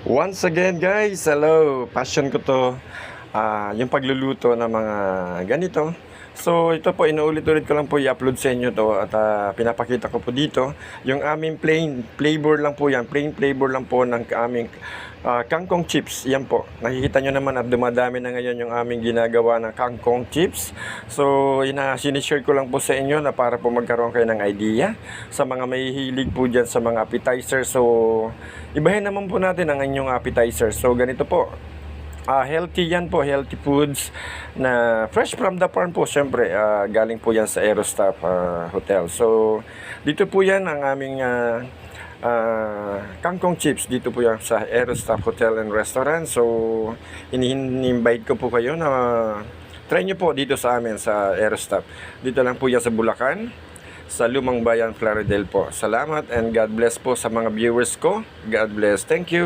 Once again guys, hello! Passion ko to, yung pagluluto ng mga ganito. So ito po, inuulit-ulit ko lang po i-upload sa inyo to at pinapakita ko po dito. Yung aming plain flavor lang po yan, plain flavor lang po ng aming kangkong chips. Yan po, nakikita nyo naman at dumadami na ngayon yung aming ginagawa ng kangkong chips. So sinishare ko lang po sa inyo na para po magkaroon kayo ng idea sa mga may hilig po dyan sa mga appetizer. So ibahin naman po natin ang inyong appetizer. So ganito po, healthy yan po, healthy foods na fresh from the farm po. Syempre, galing po yan sa Aerostaff Hotel. So, dito po yan ang aming kangkong chips. Dito po yan sa Aerostaff Hotel and Restaurant. So, ini-invite ko po kayo na try nyo po dito sa amin sa Aerostaff. Dito lang po yan sa Bulacan, sa Lumang Bayan, Plaridel po. Salamat and God bless po sa mga viewers ko. God bless. Thank you.